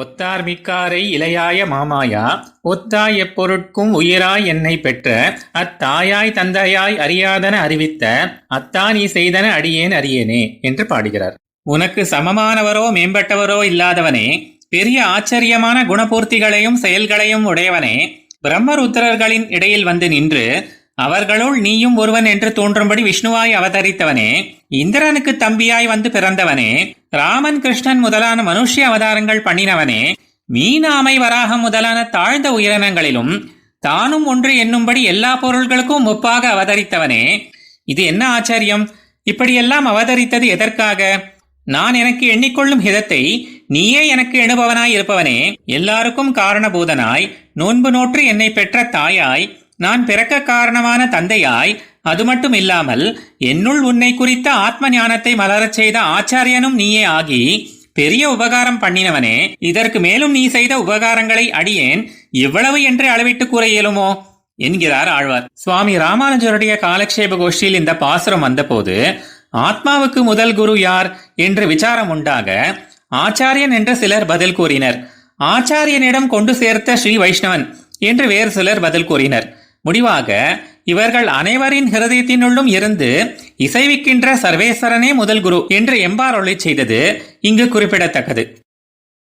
ஒத்தார் மிக்காரை இளையாய மாமாயா ஒத்தாய் எப்பொருட்கும் உயிராய் என்னை பெற்ற அத்தாயாய் தந்தையாய் அறியாதன அறிவித்த அத்தா நீ செய்தன அடியேன் அறியேனே என்று பாடுகிறார். உனக்கு சமமானவரோ மேம்பட்டவரோ இல்லாதவனே, பெரிய ஆச்சரியமான குணபூர்த்திகளையும் செயல்களையும் உடையவனே, பிரம்மருத்திரர்களின் இடையில் வந்து நின்று அவர்களுள் நீயும் ஒருவன் என்று தோன்றும்படி விஷ்ணுவாய் அவதரித்தவனே, இந்திரனுக்கு தம்பியாய் வந்து பிறந்தவனே, ராமன் கிருஷ்ணன் முதலான மனுஷ்ய அவதாரங்கள் பண்ணினவனே, மீனாமை வராகம் முதலான தாழ்ந்த உயிரினங்களிலும் தானும் ஒன்று என்னும்படி எல்லா பொருள்களுக்கும் ஒப்பாக அவதரித்தவனே, இது என்ன ஆச்சரியம்! இப்படியெல்லாம் அவதரித்தது எதற்காக? நான் எனக்கு எண்ணிக்கொள்ளும் ஹிதத்தை நீயே எனக்கு எண்ணுபவனாய் இருப்பவனே, எல்லாருக்கும் காரணபூதனாய், நோன்பு நோற்று என்னை பெற்ற தாயாய், நான் பிறக்க காரணமான தந்தையாய், அது மட்டும் இல்லாமல் என்னுள் உன்னை குறித்த ஆத்ம ஞானத்தை மலரச் செய்த ஆச்சாரியனும் நீயே ஆகி பெரிய உபகாரம் பண்ணினவனே, இதற்கு மேலும் நீ செய்த உபகாரங்களை அடியேன் இவ்வளவு என்று அளவிட்டு கூற இயலுமோ என்கிறார் ஆழ்வார். சுவாமி ராமானுஜருடைய காலக்ஷேப கோஷ்டியில் இந்த பாசுரம் வந்தபோது ஆத்மாவுக்கு முதல் குரு யார் என்று விசாரம் உண்டாக ஆச்சாரியன் என்று சிலர் பதில் கூறினர். ஆச்சாரியனிடம் கொண்டு சேர்த்த ஸ்ரீ வைஷ்ணவன் என்று வேறு சிலர் பதில் கூறினர். முடிவாக இவர்கள் அனைவரின் ஹிருதயத்தினுள்ளும் இருந்து இசைவிக்கின்ற சர்வேஸ்வரனே முதல் குரு என்று எம்பாரொளி செய்தது இங்கு குறிப்பிடத்தக்கது.